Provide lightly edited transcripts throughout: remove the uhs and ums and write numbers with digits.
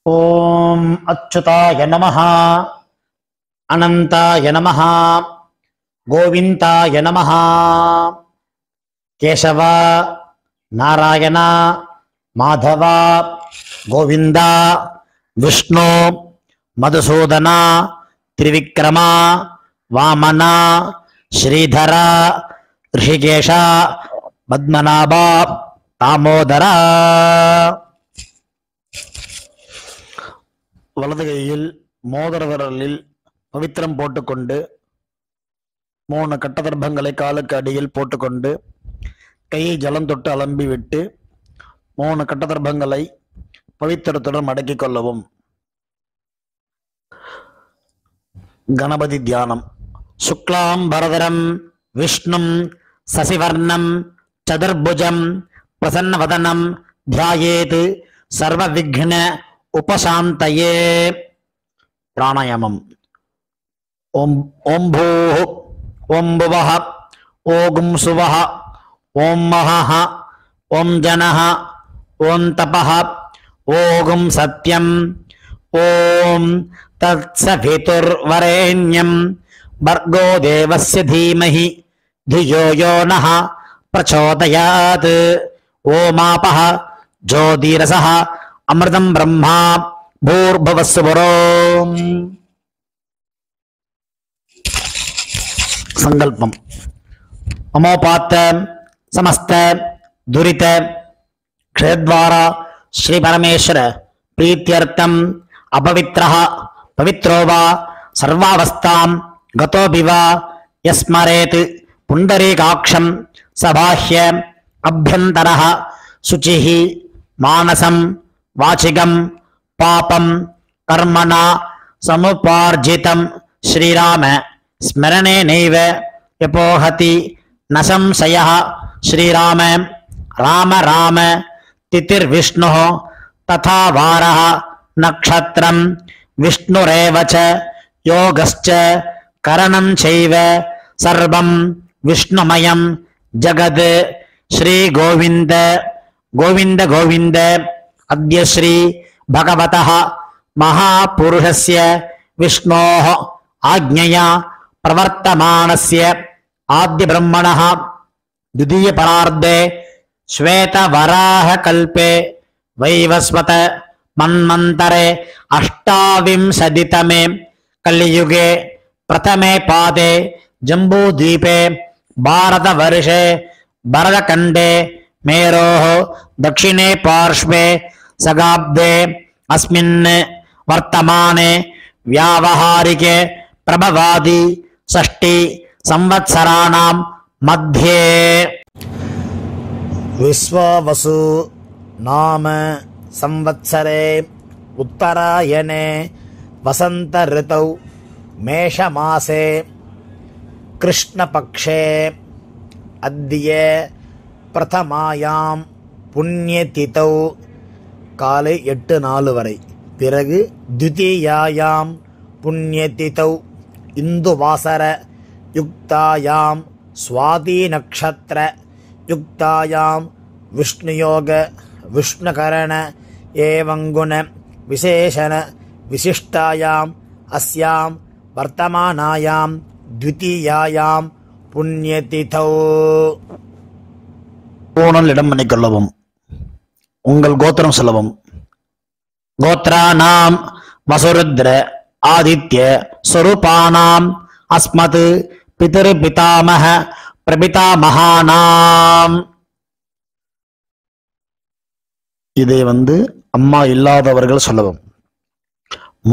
ஓம் அச்சுதாய நமஹ, அனந்தாய நமஹ, கோவிந்தாய நமஹ. கேசவ, நாராயண, மாதவ, கோவிந்தா, விஷ்ணு, மதுசூதன, திரிவிக்ரம, வாமன, ஸ்ரீதர, ரிஷிகேஷ, பத்மநாப, தாமோதர. வலது கையில் மோதிர விரலில் பவித்திரம் போட்டுக்கொண்டு 3 கட்டதர்பங்களை காலுக்கு அடியில் போட்டுக்கொண்டு கையை ஜலம் தொட்டு அலம்பி விட்டு 3 கட்டதர்பங்களை பவித்திரத்துடன் மடக்கிக் கொள்ளவும். கணபதி தியானம். சுக்லாம் பரதரம் விஷ்ணும் சசிவர்ணம் சதுர்புஜம் பிரசன்னவதனம் தியாயேத் சர்வ விக்ன உபசாந்தயே. பிராணாயாமம். ஓம் ஓம் பூஹ ஓம் புவஹ ஓம் சுவஹ ஓம் மஹஹ ஓம் ஜனஹ ஓம் தபஹ ஓம் சத்யம் ஓம் தத்சவிதுர்வரேண்யம் பர்கோ தேவஸ்ய தீமஹி धियो यो नः प्रचोदयात्. ओमापः ज्योतिरसः अमृतं ब्रह्मा भूर्भुवस्सुवरोम्. संकल्पम. अमोपात समस्त दुरित क्षेत्रद्वारा श्री परमेश्वर प्रीत्यर्थम अपवित्रः पवित्रो वा सर्वावस्थां गतोऽपि वा यस्मरेत् पुंडरीकाक्षं सबाह्य अभ्यंतरः शुचिः मानसं वाचिकं पापं कर्मणा समुपार्जितं श्रीराम स्मरणेनैव यपोहति न संशयः. श्रीराम राम राम तिथिर्विष्णुः तथा वारः नक्षत्रं विष्णुरेव च योगश्च करणं चैव सर्वं विष्णुमयं जगत्. श्री गोविंद गोविंद गोविंद. अद्य श्री भगवतः महापुरुषस्य विष्णोः आज्ञया प्रवर्तमानस्य आद्य ब्रह्मणः द्वितीय परार्धे श्वेतवराहकल्पे वैवस्वत मन्वन्तरे अष्टाविंशतितमे कलियुगे प्रथमे पादे जम्बूद्वीपे भारतवर्षे भरतखण्डे मेरोः दक्षिणे पार्श्वे सगाब्दे अस्मिन् वर्तमाने व्यावहारिके प्रभवादि षष्टि संवत्सराणां मध्ये विश्वावसु नाम संवत्सरे उत्तरायणे वसंत ऋतौ मेषमासे कृष्णपक्षे अद्य प्रथमायां पुण्यतिथौ काले 8:04 वரை. பிறகு द्वितीयायां पुण्यतिथौ इन्दुवासर युक्तायां स्वाति नक्षत्र युक्तायां विष्णुयोग विष्णुकरण एवं गुण विशेषण विशिष्टायां अस्यां वर्तमानायां द्वितीयायां पुण्यतिथौ. பூணல் இடம் பண்ணிக்கொள்ளவும். உங்கள் கோத்திரம் சொல்லவும். கோத்ராணாம் வசுருத்ர ஆதித்ய ஸ்வரூபானாம் அஸ்மத் பிதர் பிதாமஹ பிரபிதாமஹானாம். இதை அம்மா இல்லாதவர்கள் சொல்லவும்.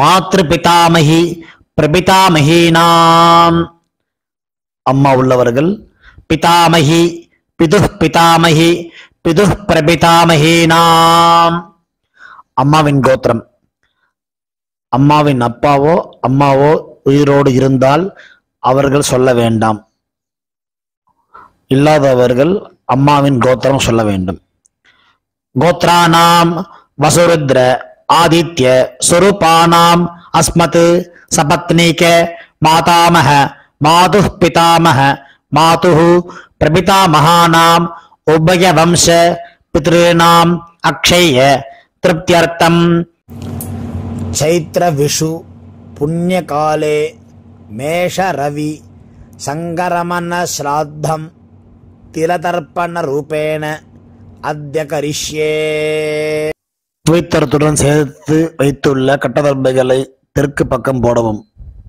மாத்ரு பிதாமஹி பிரபிதாமஹீனாம். அம்மா உள்ளவர்கள் பிதாமஹி பிதுஹ் பிதாமஹி பிதுஹ் பிரபிதாமஹீனாம். அம்மாவின் கோத்திரம். அம்மாவின் அப்பாவோ அம்மாவோ உயிரோடு இருந்தால் அவர்கள் சொல்ல வேண்டாம். இல்லாதவர்கள் அம்மாவின் கோத்திரம் சொல்ல வேண்டும். கோத்ராணாம் வசுருத்ர ஆதித்ய ஸ்வரூபானாம் அஸ்மத் சபத்னீக மாதாமஹ மாதுஹ் பிதாமஹ மாதுஹு பிரபிதாமஹானாம் உபய வம்ச பித்ருணாம் அக்ஷய திருப்தியர்த்தம். चैत्र विषु पुण्यकाले मेष रवि संगरमन श्राद्धं तिलतर्पण रूपेण अद्य करिष्ये. துவைத்தரத்துடன் சேர்த்து வைத்துள்ள கட்டதர்பைகளை தெற்கு பக்கம் போடவும்.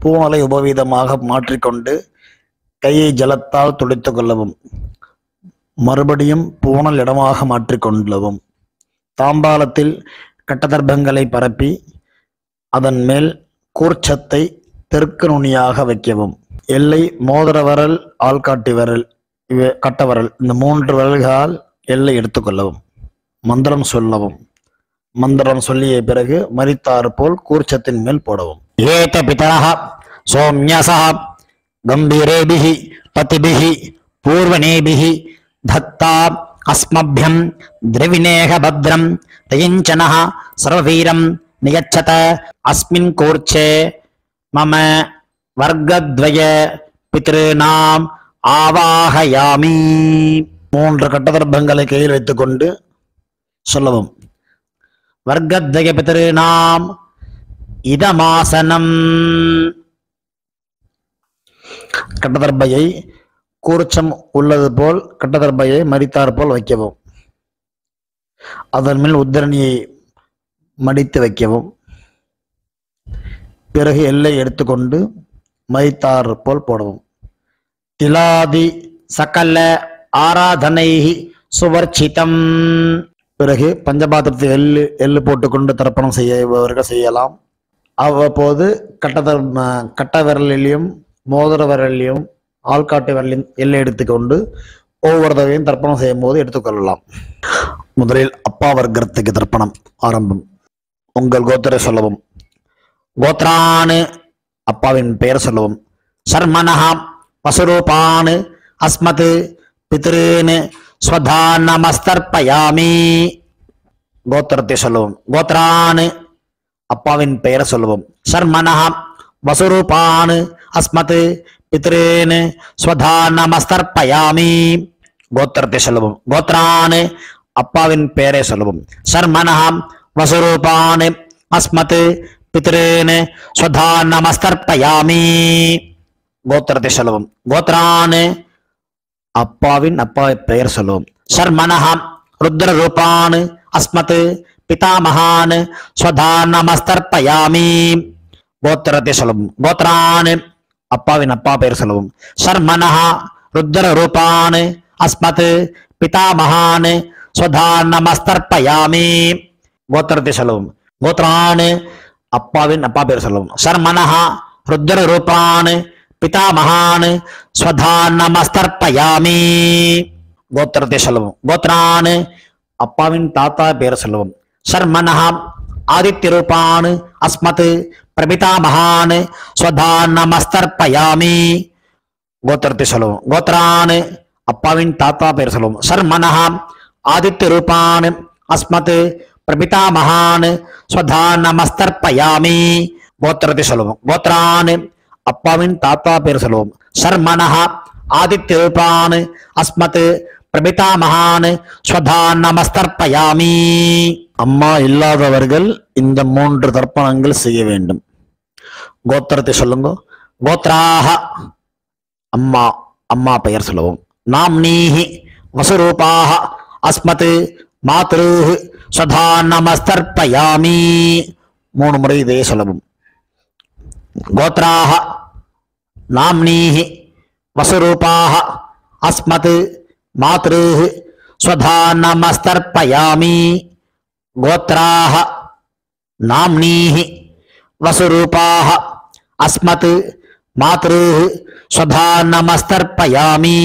பூமலை உபவீதமாக மாற்றிக்கொண்டு கையை ஜலத்தால் துடைத்துக் கொள்ளவும். மறுபடியும் பூனல் இடமாக மாற்றிக்கொள்ளவும். தாம்பாலத்தில் கட்டதர்பங்களை பரப்பி அதன் மேல் கூர்ச்சத்தை தெற்கு நுனியாக வைக்கவும். எல்லை மோதிர விரல், ஆள்காட்டி விரல், கட்டவரல், இந்த 3 விரல்களால் எல்லை எடுத்துக்கொள்ளவும். மந்திரம் சொல்லவும். மந்திரம் சொல்லிய பிறகு மரித்தாறு போல் கூர்ச்சத்தின் மேல் போடவும். ஏத பிதரஹ சோம்யசஹ கம்பீரேபிஹி பதிபிஹி பூர்வனேபிஹி தத்தா அஸ்மப்யம் திரவிணேக பத்ரம் தயிஞ்சனஹ சர்வவீரம் நியச்சத அஸ்மின் கூர்ச்சே மம வர்க்கத்வய பித்ருநாம் ஆவாஹயாமி. 3 கட்டதர்பங்களை கையில் வைத்துக் கொண்டு சொல்லவும். வர்க்கத்வய பித்ருநாம் இதமாசனம். கட்டதர்பையை கூர்ச்சம் உள்ளது போல் கட்டதர்பையை மரித்தார் போல் வைக்கவும். அதன் மேல் உத்தரணியை மடித்து வைக்கவும். பிறகு எல்லை எடுத்துக்கொண்டு மரித்தார் போல் போடவும். திலாதி சகல ஆராதனை சுவர்ச்சிதம். பிறகு பஞ்சபாத்திரத்தை எள்ளு போட்டுக்கொண்டு தர்ப்பணம் செய்பவர்கள் செய்யலாம். அவ்வப்போது கட்ட விரலிலையும் மோதிர விரலிலையும் ஆள்காட்டு விரலையும் எல்லை எடுத்துக்கொண்டு ஒவ்வொரு தடவையும் தர்ப்பணம் செய்யும் போது எடுத்துக்கொள்ளலாம். முதலில் அப்பா வர்க்கத்துக்கு தர்ப்பணம் ஆரம்பம். உங்கள் கோத்திரை சொல்லவும். கோத்ரானு அப்பாவின் பெயர் சொல்லவும். சர்மனஹா வசுரூபானு அஸ்மத் பித்ருன்னு ஸ்வதானமஸ்தர்ப்பயாமி. கோத்திரத்தை சொல்லவும். கோத்ரானு அப்பாவின் பெயர் சொல்லவும். சர்மனஹா வசுரூபானு அஸ்மத் பித்ருன்னு ஸ்வதானமஸ்தர்ப்பயாமி. கோத்திரத்தை சொல்லவும். கோத்ரானு அப்பாவின் பெயரை சொல்லவும். சர்மனஹா வசுரூபானு அஸ்மத் பித்ருன்னு ஸ்வதானமஸ்தர்ப்பயாமி. கோத்திரத்தை சொல்லவும். கோத்ரானு அப்பாவின் பெயர் சொல்லவும். சர்மனஹா ருத்ர ரூபானு அஸ்மத் பிதாமகான் ஸ்வதானமஸ்தர்ப்பயாமி. கோத்திரத்தை சொல்லவும். கோத்ரானு அப்பாவின் பெயர் சொல்லவும். சர்மனஹா ருத்ர ரூபானு அஸ்மத் பிதாமகான் ஸ்வதானமஸ்தர்ப்பயாமி. கோத்திரத்தை சொல்லவும். கோத்ரானு அப்பாவின் பெயர் சொல்லவும். சர்மனஹா ருத்ர ரூபானு பிதாமகான் ஸ்வதானமஸ்தர்ப்பயாமி. கோத்திரத்தை சொல்லவும். கோத்ரானு அப்பாவின் தாத்தா பெயர் சொல்லவும். சர்மனஹா ஆதித்ய ரூபானு அஸ்மத் பிரபிதாமகான் ஸ்வதானமஸ்தர்ப்பயாமி. கோத்திரத்தை சொல்லவும். கோத்ரானு அப்பாவின் தாத்தா பெயர் சொல்லவும். சர்மனஹா ஆதித்ய ரூபானு அஸ்மத் பிரபிதாமகான் ஸ்வதானமஸ்தர்ப்பயாமி. கோத்திரத்தை சொல்லவும். கோத்ரானு அப்பாவின் தாத்தா பெயர் சொல்லவும். சர்மனஹா ஆதித்ய ரூபானு அஸ்மத் பிரபிதாமகான் ஸ்வதானமஸ்தர்ப்பயாமி. அம்மா இல்லாதவர்கள் இந்த 3 தர்ப்பணங்கள் செய்ய வேண்டும். கோத்திரத்தை சொல்லுங்க. கோத்ராஹ அம்மா பெயர் சொல்லவும். நாம்னீஹி வசுரூபாஹ அஸ்மத் மாத்ருஹ் ஸ்வதானமஸ்தர்ப்பயாமி. 3 முறை இதையே சொல்லவும். கோத்ராஹ நாம்னீஹி வசுரூபாஹ அஸ்மத் மாத்ருஹ் ஸ்வதானமஸ்தர்ப்பயாமி. கோத்ராஹ நாம்னீஹி வசுரூபாஹ அஸ்மத் மாத்ருஹ் ஸ்வதானமஸ்தர்ப்பயாமி.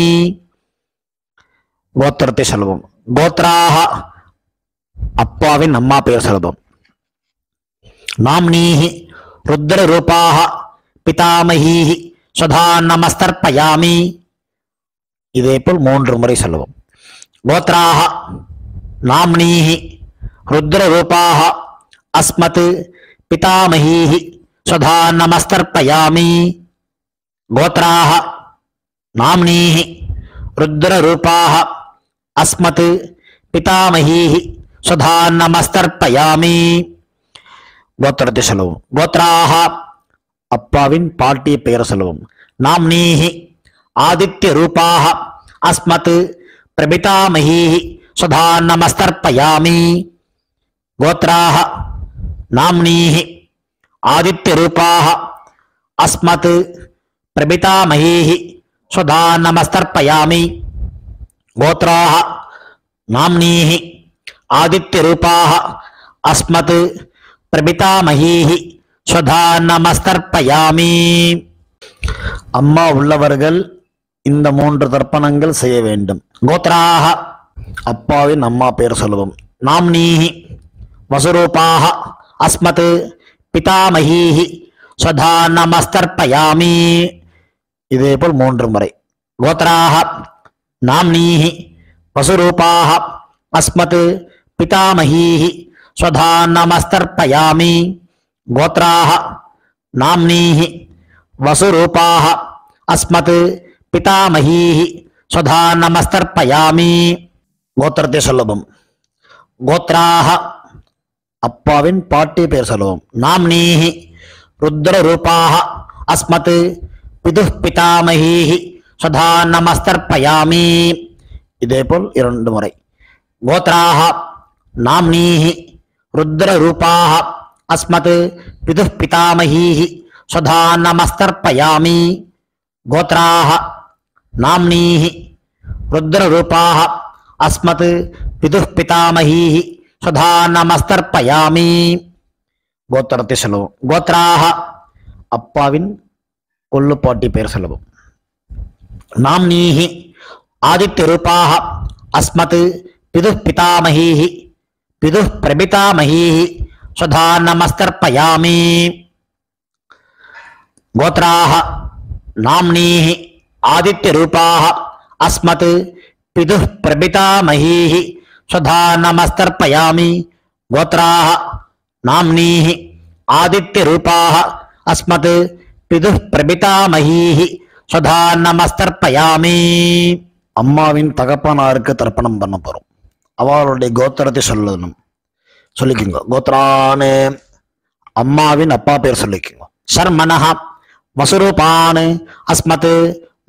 கோத்திரத்தை சொல்லுவோம். கோத்ராஹ அப்பாவின் பெயர் சொல்லுவோம். நாம்னீஹி ருத்ர ரூபாஹ பிதாமஹீஹி ஸ்வதானமஸ்தர்ப்பயாமி. இதேபோல் 3 முறை சொல்லுவோம். கோத்ராஹ நாம்னீஹி ருத்ர ரூபாஹ அஸ்மத் பிதாமஹீஹி ஸ்வதானமஸ்தர்ப்பயாமி. கோத்ராஹ நாம்னீஹி ருத்ர ரூபாஹ அஸ்மத் பிதாமஹீஹி ஸ்வதானமஸ்தர்ப்பயாமி. கோத்திரத்தை சொல்லவும். கோத்ராஹ அப்பாவின் பாட்டி பெயர் சொல்லவும். நாம்னீஹி ஆதித்ய ரூபாஹ அஸ்மத் பிரபிதாமஹீஹி சுதா நமஸ்தர்ப்பயாமி. கோத்ராஹ நாம்னீஹி ஆதித்ய ரூபாஹ அஸ்மத் பிரபிதாமஹீஹி சுதா நமஸ்தர்ப்பயாமி. கோத்ராஹ நாம்னீஹி ஆதித்ய ரூபாஹ அஸ்மத் பிரபிதாமஹீஹி சுதா நமஸ்தர்ப்பயாமி. அம்மா உள்ளவர்கள் இந்த 3 தர்ப்பணங்கள் செய்ய வேண்டும். கோத்ராஹ அப்பாவின் அம்மா பெயர் சொல்லுவோம். நாம்னீஹி வசுரூபாஹ அஸ்மத் பிதாமஹீஹி சுதா நமஸ்தர்ப்பயாமி. இதேபோல் 3 முறை. கோத்ராஹ நாம்னீஹி வசுரூபாஹ அஸ்மத் பிதாமஹீஹி சுதா நமஸ்தர்ப்பயாமி. கோத்ராஹ நாம்னீஹி வசுரூபாஹ அஸ்மத் பிதாமஹீஹி சுதா நமஸ்தர்ப்பயாமி. கோத்திரத்தை சொல்லவும். கோத்ராஹ அப்பாவின் பாட்டி பெயர் சொல்லுவோம். நாம்னீஹி ருத்ர ரூபாஹ அஸ்மத் பிதுஹ் பிதாமஹீஹி சுதா நமஸ்தர்ப்பயாமி. இதேபோல் 2 முறை. கோத்ராஹ நாம்னீஹி ருத்ர ரூபாஹ அஸ்மத் பிதுஹ் பிதாமஹீஹி சுதா நமஸ்தர்ப்பயாமி. கோத்ராஹ நாம்னீஹி ருத்ர ரூபாஹ அஸ்மத் பிதுஹ் பிதாமஹீஹி சுதா நமஸ்தர்ப்பயாமி. கோத்திரத்தை சொல்லுவோம். கோத்ராஹ அப்பாவின் கொள்ளுப்பாட்டி பெயர் சொல்லுவோம். நாம்னீஹி ஆதித்ய ரூபாஹ அஸ்மத் பிதுஹ் பிதாமஹீஹி பிதுஹ் பிரபிதாமஹீஹி சுதா நமஸ்தர்ப்பயாமி. கோத்ராஹ நாம்னீஹி ஆதித்ய ரூபாஹ அஸ்மத் பிதுஹ் பிரபிதாமஹீஹி சுதா நமஸ்தர்ப்பயாமி. கோத்ராஹ நாம்னீஹி ஆதித்ய ரூபாஹ அஸ்மத் பிதுஹ் பிரபிதாமஹீஹி சுதா நமஸ்தர்ப்பயாமி. அம்மாவின் தகப்பனாருக்கு தர்ப்பணம் பண்ண போறோம். அவளுடைய கோத்திரத்தை சொல்லணும். சொல்லிக்கோங்க. கோத்ரானு அம்மாவின் அப்பா பேர் சொல்லிக்கோங்க. சர்மனஹ வசுரூபான் அஸ்மத்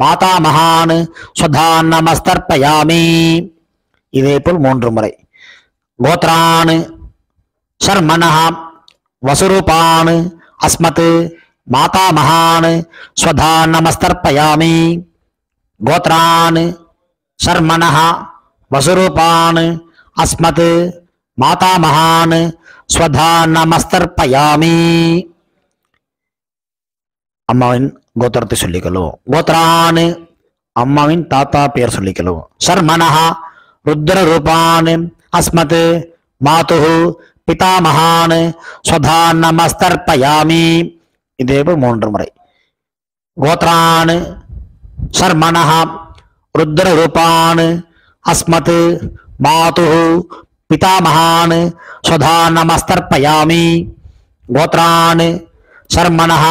மாதாமகான் சுதா நமஸ்தர்ப்பயாமி. இதேபோல் 3 முறை. கோத்ரான் சர்மனஹ வசுரூபான் அஸ்மத் மாதாமகான் சுதா நமஸ்தர்ப்பயாமி. கோத்ரான் சர்மனஹ வசுரூபான் அஸ்மத் மாதாமகான் சுதா நமஸ்தர்ப்பயாமி. அம்மாவின் கோத்திரத்தை சொல்லிக்கொள்ளும். கோத்ரான் அம்மாவின் தாத்தா பெயர் சொல்லிக்கொள்ளும். சர்மனஹ ருத்ர ரூபான் அஸ்மத் மாதுஹு பிதாமகான் சுதா நமஸ்தர்ப்பயாமி. இதேபோல் 3 முறை. கோத்ரான் சர்மனஹ ருத்ர ரூபான் அஸ்மத் மாதுஹு பிதாமகான் சுதா நமஸ்தர்ப்பயாமி. கோத்ரான் சர்மனஹ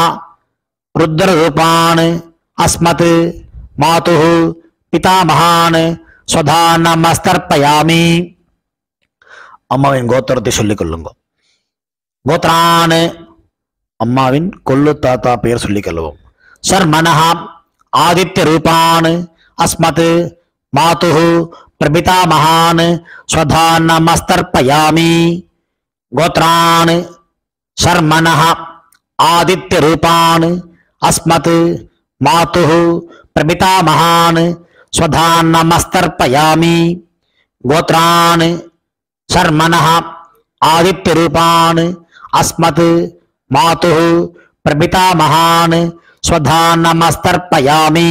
ருத்ர ரூபான் அஸ்மத் மாதுஹு பிதாமகான் சுதா நமஸ்தர்ப்பயாமி. அம்மாவின் கோத்திரத்தை சொல்லிக் கொள்ளுங்க. கோத்ரான் அம்மாவின் கொள்ளு தாத்தா பெயர் சொல்லிக் கொள்ளுவோம். சர்மனஹ ஆதித்ய ரூபான் அஸ்மத் மாதுஹு பிரபிதாமகான் சுதா நமஸ்தர்ப்பயாமி. கோத்ரான் சர்மனஹ ஆதித்ய ரூபான் அஸ்மத் மாதுஹு பிரபிதாமகான் சுதா நமஸ்தர்ப்பயாமி. கோத்ரான் சர்மனஹ ஆதித்ய ரூபான் அஸ்மத் மாதுஹு பிரபிதாமகான் சுதா நமஸ்தர்ப்பயாமி.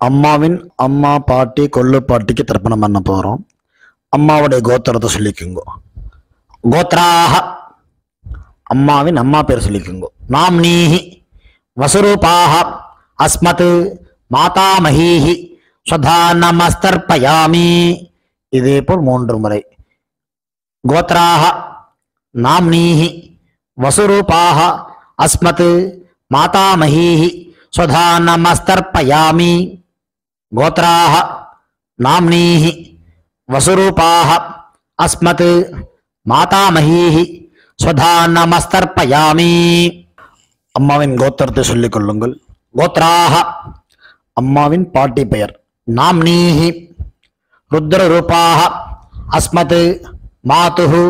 அம்மாவின் அம்மா பாட்டி கொள்ளு பாட்டிக்கு தர்ப்பணம் பண்ண போறோம். அம்மாவுடைய கோத்திரத்தை சொல்லிக்குங்க. கோத்ராஹ அம்மாவின் அம்மா பேர் சொல்லிக்குங்க. நாம்னீஹி வசுரூபாஹ அஸ்மத் மாதாமஹீஹி சுதா நமஸ்தர்ப்பயாமி. இதேபோல் 3 முறை. கோத்ராஹ நாம்னீஹி வசுரூபாஹ அஸ்மத் மாதாமஹீஹி சுதா நமஸ்தர்ப்பயாமி. கோத்ராஹ நாம்னீஹி வசுரூபாஹ அஸ்மத் மாதாமஹீஹி ஸ்வதா நமஸ்தர்ப்பயாமி. அம்மாவின் கோத்திரத்தை சொல்லிக் கொள்ளுங்கள். கோத்ராஹ அம்மாவின் பாட்டி பெயர். நாம்னீஹி ருத்ரரூபாஹ அஸ்மத் மாதுஹு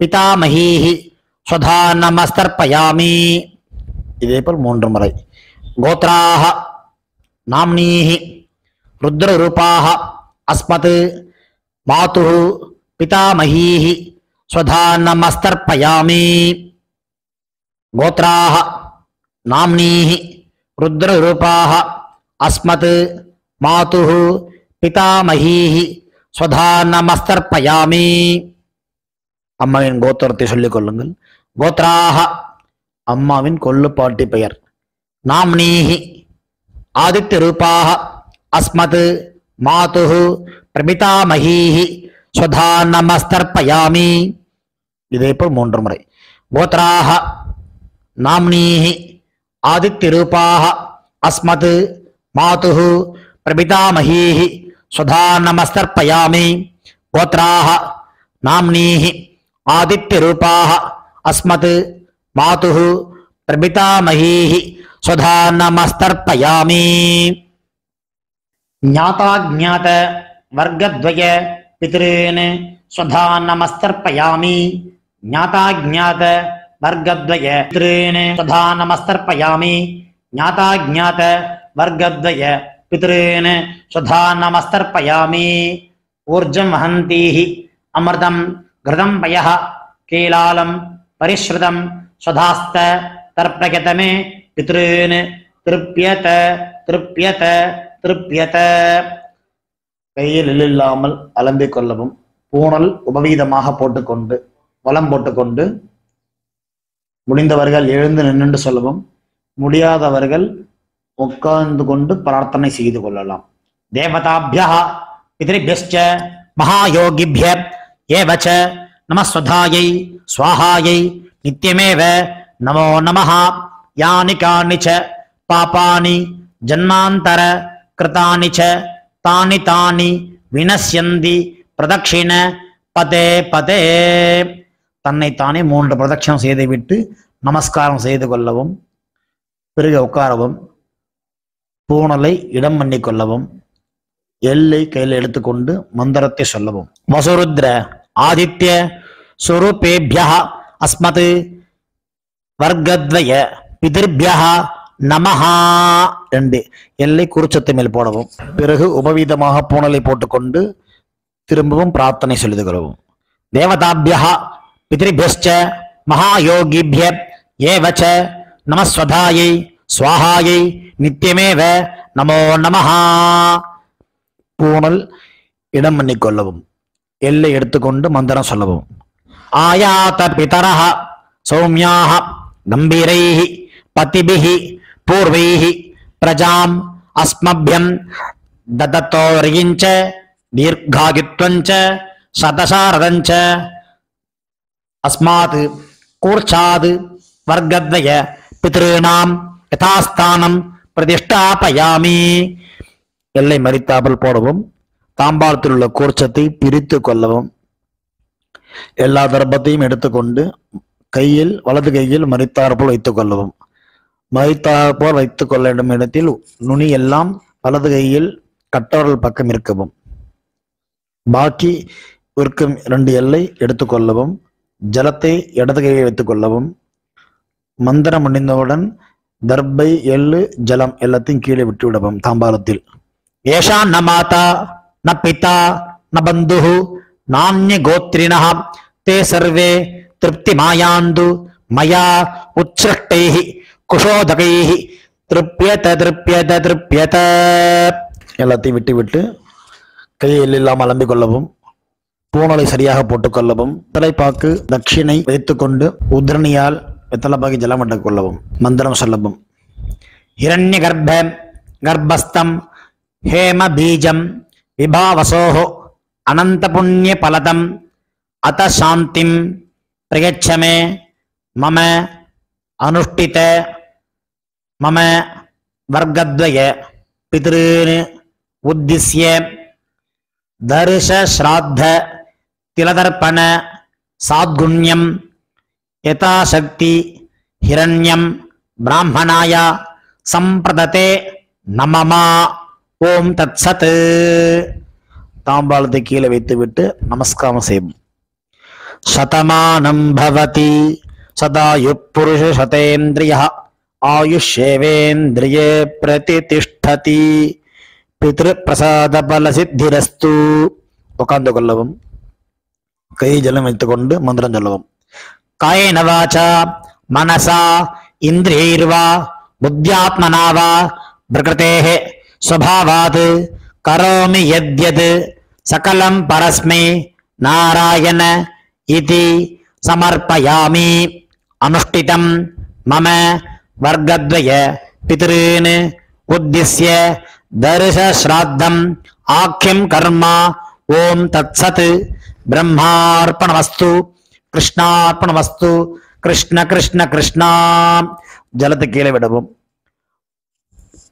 பிதாமஹீஹி ஸ்வதா நமஸ்தர்ப்பயாமி. இதேபோல் 3 முறை. கோத்ராஹ நாம்னீஹி ருத்ரரூபாஹ அஸ்மத் மாதுஹு பிதாமஹீஹி ஸ்வதா நமஸ்தர்ப்பயாமி. கோத்ராஹ நாம்னீஹி ருத்ரரூபாஹ அஸ்மத் மாதுஹு பிதாமஹீஹி ஸ்வதா நமஸ்தர்ப்பயாமி. அம்மாவின் கோத்திரத்தை சொல்லிக் கொள்ளுங்கள். கோத்ராஹ அம்மாவின் கொள்ளுப்பாட்டி பெயர். நாம்னீஹி ஆதித்ய ரூபாஹ அஸ்மத் மாதுஹு பிரபிதாமஹீஹி ஸ்வதா நமஸ்தர்ப்பயாமி. இதேபோல் 3 முறை. கோத்ராஹ நாம்னீஹி ஆதித்ய ரூபாஹ அஸ்மத் மாதுஹு பிரபிதாமஹீஹி ஸ்வதா நமஸ்தர்ப்பயாமி. கோத்ராஹ நாம்னீஹி ஆதித்ய ரூபாஹ அஸ்மத் மாதுஹு பிரபிதாமஹீஹி ஸ்வதா நமஸ்தர்ப்பயாமி. ஞாதா ஞாத வர்க்கத்வய பித்ருன் ஸ்வதா நமஸ்தர்ப்பயாமி. ஞாதா ஞாத வர்க்கத்வய பித்ருன் ஸ்வதா நமஸ்தர்ப்பயாமி. ஞாதா ஞாத வர்க்கத்வய பித்ருன் ஸ்வதா நமஸ்தர்ப்பயாமி. ஊர்ஜம் வஹந்தீஹி அமிர்தம் கிருதம் பயः கேலாலம் பரிஸ்ருதம் ஸ்வதாஸ்த தர்ப்பயதமே பித்ருன் திருப்யத திருப்யத திருப்யத. கையில் இல்லாமல் அலம்பிக் கொள்ளவும். பூணல் உபவீதமாக போட்டுக்கொண்டு வலம் போட்டுக்கொண்டு முடிந்தவர்கள் எழுந்து நின்று சொல்லவும். முடியாதவர்கள் உட்கார்ந்து கொண்டு பிரார்த்தனை செய்து கொள்ளலாம். தேவதாபியः பித்ருபியஸ்ச மகாயோகிபிய ஏவச நமஸ்வதாயை ஸ்வாஹாயை நித்யமேவ நமோ நமः. யானி கானி ச பாபானி ஜன்மாந்தர கிருதானி ச தானி தானி வினஸ்யந்தி பிரதக்ஷிண பதே பதே. தன்னைத்தானே 3 பிரதட்சணம் செய்துவிட்டு நமஸ்காரம் செய்து கொள்ளவும். பிறகு உட்காரவும். பூணலை இடம் பண்ணி கொள்ளவும். எல்லை கையில் எடுத்துக்கொண்டு மந்திரத்தை சொல்லவும். வசுருத்ர ஆதித்ய சுரூபேபியः அஸ்மத் வர்க்கத்வய பிதிர்பியः நமஹ. 2 எல்லை குறிச்சத்து மேல் போடவும். பிறகு உபவீதமாக பூணலை போட்டுக்கொண்டு திரும்பவும் பிரார்த்தனை சொல்லிக் கொள்ளவும். தேவதாபியः பித்ருபியஸ்ச மகாயோகிபிய ஏவச நமஸ்வதாயை ஸ்வாஹாயை நித்யமேவ நமோ நமஹ. பூணல் இடம் பண்ணி கொள்ளவும். எல்லை எடுத்துக்கொண்டு மந்திரம் சொல்லவும். ஆயாத பிதரஹ சௌமியாஹ கம்பீரைஹி பதிபிஹி பூர்வைஹி பிரஜாம் அஸ்மப்யம் ததத்தோரியிஞ்ச தீர்காயுத்வஞ்ச சதசாரதஞ்ச அஸ்மாத் கூர்ச்சாத் வர்க்கத்வய பித்ருணாம் யதாஸ்தானம் பிரதிஷ்டாபயாமி. எல்லை மறித்தாமல் போடவும். தாம்பாளத்தில் உள்ள கூர்ச்சத்தை பிரித்து கொள்ளவும். எல்லா தர்ப்பத்தையும் எடுத்துக்கொண்டு கையில் வலது கையில் மறித்தாற்போல் வைத்துக் கொள்ளவும். மறித்தாற்போல் வைத்துக் கொள்ள வேண்டும் இடத்தில் நுனி எல்லாம் வலது கையில் கட்டவரல் பக்கம் இருக்கவும். பாக்கி இருக்கும் 2 எல்லை எடுத்துக்கொள்ளவும். ஜலத்தை இடது கையை வைத்துக் கொள்ளவும். மந்திரம் முடிந்தவுடன் தர்பை எள்ளு ஜலம் எல்லாத்தையும் கீழே விட்டு விடவும். தாம்பாளத்தில் ஏஷா ந மாதா ந பிதா ந பந்துஹு நான்ய கோத்ரிணः தே சர்வே திருப்தி மாயாந்து மயா உச்ச்ருஷ்டைஹி குஷோதகைஹி திருப்யத திருப்யத திருப்யத. எல்லாத்தையும் விட்டு விட்டு கையில் இல்லாமல் அலம்பிக் கொள்ளவும். பூணலை சரியாக போட்டுக்கொள்ளவும். தலைப்பாக்கு தட்சிணை வைத்துக்கொண்டு உத்ரணியால் வெத்தலைப்பாக்கி ஜலம் விட்டுக் கொள்ளவும். மந்திரம் சொல்லவும். ஹிரண்ய கர்ப்ப கர்ப்பஸ்தம் ஹேம பீஜம் விபாவசோஹ அனந்த புண்ணிய பலதம் அத சாந்திம் பிரயச்சமே மம அனுஷ்டித மம வர்க்கத்வய பித்ருன் உத்திஸ்ய தர்ஷ ஸ்ராத்த திலதர்ப்பண சாத்குண்யம் யதாசக்தி ஹிரண்யம் பிராமணாய சம்பிரததே நமமா. ஓம் தத் சத். தாம்பாளத்தை கீழே வைத்துவிட்டு நமஸ்காரம் செய்வோம். சதமானம் பவதி சதாயு புருஷ சதேந்திரிய ஆயுஷேவேந்திரியே பிரதிதிஷ்டதி. பித்ரு பிரசாத பல சித்திரஸ்து. உட்கார்ந்து கொள்ளவும். கை ஜலம் வைத்துக்கொண்டு மந்திரம் சொல்லவும். காயேன வாசா மனசா இந்திரியைர்வா புத்தியாத்மனா வா பிரகிருதேஹ ஸ்வபாவாத் கரோமி யத்யத் சகலம் பரஸ்மை நாராயண இதி சமர்ப்பயாமி. அனுஷ்டிதம் மம வர்க்கத்வய பித்ருன் உத்திஸ்ய தர்ஷ ஸ்ராத்தம் ஆக்கியம் கர்மா. ஓம் தத் சத். பிரம்மார்ப்பணமஸ்து. கிருஷ்ணார்ப்பணமஸ்து. கிருஷ்ண கிருஷ்ண கிருஷ்ணா. ஜலத்தை கீழே விடவும்.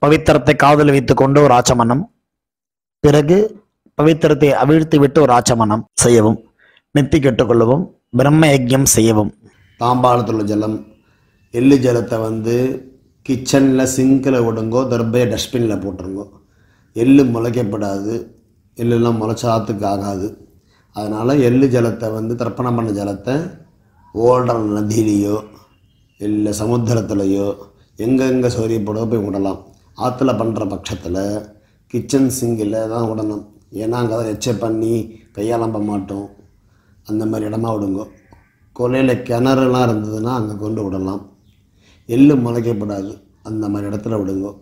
பவித்திரத்தை காதல் வைத்துக் கொண்டு ஒரு ஆச்சமனம். பிறகு பவித்திரத்தை அவிழ்த்து விட்டு ஒரு ஆச்சமனம் செய்யவும். நெத்தி கெட்டுக்கொள்ளவும். பிரம்ம யஜ்யம் செய்யவும். தாம்பாளத்தில் உள்ள ஜலம், எள்ளு ஜலத்தை கிச்சனில் சிங்கில் விடுங்கோ, தர்பையை டஸ்ட்பினில் போட்டுருங்கோ. எள்ளு முளைக்கப்படாது, எள்ளுலாம் முளைச்சாத்துக்கு ஆகாது. அதனால் எள்ளு ஜலத்தை தர்ப்பணம் பண்ண ஜலத்தை ஓடுற நதியிலையோ இல்லை சமுத்திரத்துலையோ எங்கெங்கே சௌரியப்படோ போய் விடலாம். ஆற்றுல பண்ணுற பட்சத்தில் கிச்சன் சிங்கில் தான் விடணும். ஏன்னா அங்கே தான் எச்சை பண்ணி கையாளம்ப மாட்டோம். அந்த மாதிரி இடமா விடுங்கோ. கொலையில் கிணறுலாம் இருந்ததுன்னா அங்கே கொண்டு விடலாம். எள்ளு முளைக்கப்படாது, அந்த மாதிரி இடத்துல விடுங்கோ.